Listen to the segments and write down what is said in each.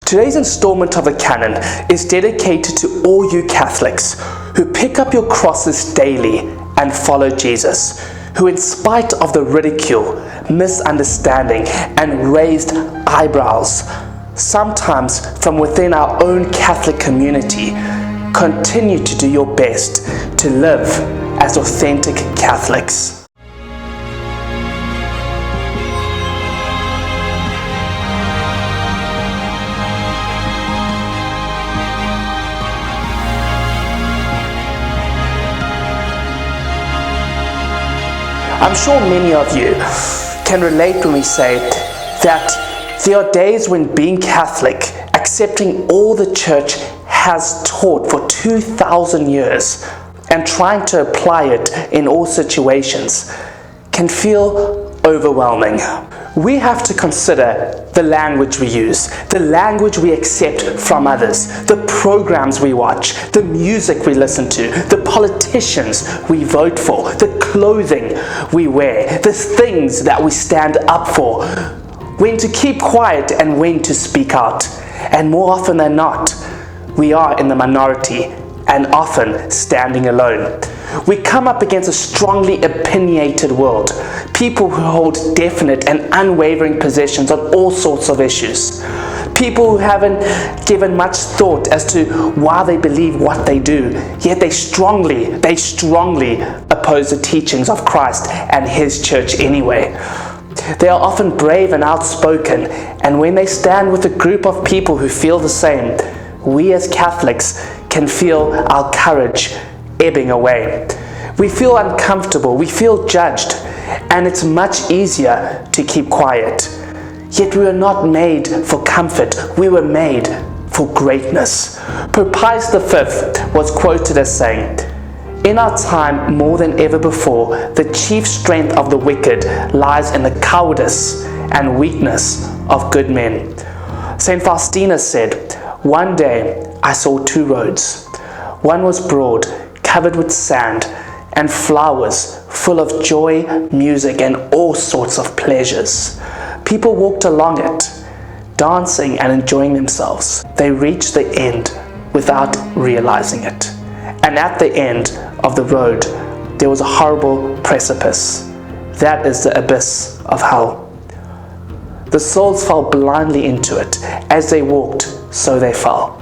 Today's installment of the Canon is dedicated to all you Catholics who pick up your crosses daily and follow Jesus, who in spite of the ridicule, misunderstanding, and raised eyebrows, sometimes from within our own Catholic community, continue to do your best to live as authentic Catholics. I'm sure many of you can relate when we say that there are days when being Catholic, accepting all the Church has taught for 2,000 years and trying to apply it in all situations, can feel overwhelming. We have to consider the language we use, the language we accept from others, the programs we watch, the music we listen to, the politicians we vote for, the clothing we wear, the things that we stand up for, when to keep quiet and when to speak out. And more often than not, we are in the minority and often standing alone. We come up against a strongly opinionated world, people who hold definite and unwavering positions on all sorts of issues, people who haven't given much thought as to why they believe what they do, yet they strongly oppose the teachings of Christ and His Church anyway. They are often brave and outspoken, and when they stand with a group of people who feel the same, we as Catholics can feel our courage ebbing away. We feel uncomfortable, we feel judged, and it's much easier to keep quiet. Yet we were not made for comfort, we were made for greatness. Pope Pius V was quoted as saying, "In our time more than ever before, the chief strength of the wicked lies in the cowardice and weakness of good men." St. Faustina said, "One day I saw two roads. One was broad, covered with sand, and flowers full of joy, music, and all sorts of pleasures. People walked along it, dancing and enjoying themselves. They reached the end without realizing it. And at the end of the road, there was a horrible precipice. That is the abyss of hell. The souls fell blindly into it. As they walked, so they fell.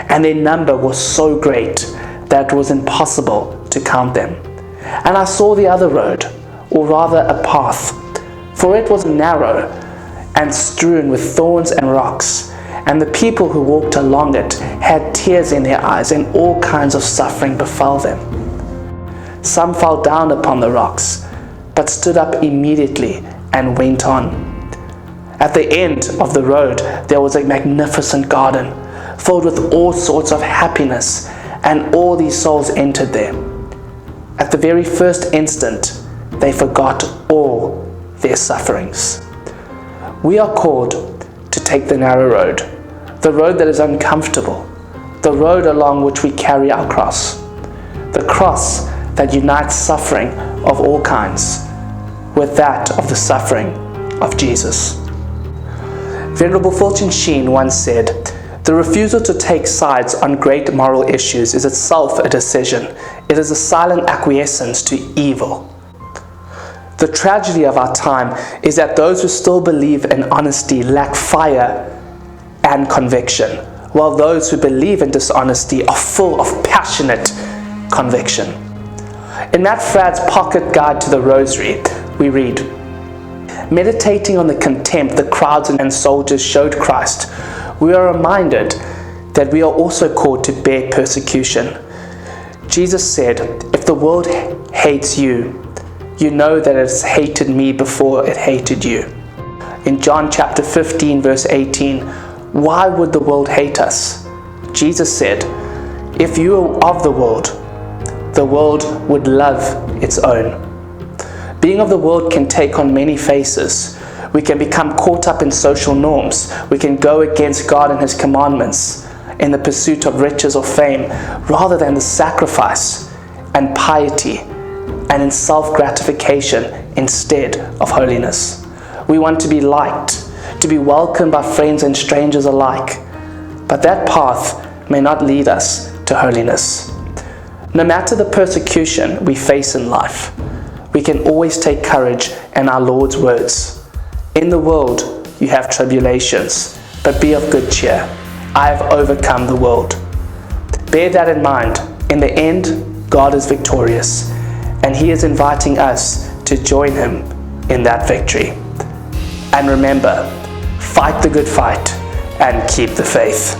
And their number was so great that it was impossible to count them. And I saw the other road, or rather a path, for it was narrow and strewn with thorns and rocks, and the people who walked along it had tears in their eyes, and all kinds of suffering befell them. Some fell down upon the rocks, but stood up immediately and went on. At the end of the road there was a magnificent garden, filled with all sorts of happiness, and all these souls entered there. At the very first instant, they forgot all their sufferings." We are called to take the narrow road, the road that is uncomfortable, the road along which we carry our cross, the cross that unites suffering of all kinds with that of the suffering of Jesus. Venerable Fulton Sheen once said, "The refusal to take sides on great moral issues is itself a decision. It is a silent acquiescence to evil." The tragedy of our time is that those who still believe in honesty lack fire and conviction, while those who believe in dishonesty are full of passionate conviction. In Matt Fradd's Pocket Guide to the Rosary, we read, "Meditating on the contempt the crowds and soldiers showed Christ, we are reminded that we are also called to bear persecution. Jesus said, 'If the world hates you, you know that it has hated me before it hated you.' In John chapter 15 verse 18, why would the world hate us? Jesus said, 'If you are of the world would love its own.' Being of the world can take on many faces. We can become caught up in social norms. We can go against God and His commandments in the pursuit of riches or fame, rather than the sacrifice and piety and in self-gratification instead of holiness. We want to be liked, to be welcomed by friends and strangers alike. but that path may not lead us to holiness. No matter the persecution we face in life, we can always take courage in our Lord's words. In the world you have tribulations, but be of good cheer. I have overcome the world. Bear that in mind. In the end, God is victorious, and He is inviting us to join Him in that victory. And remember, fight the good fight and keep the faith.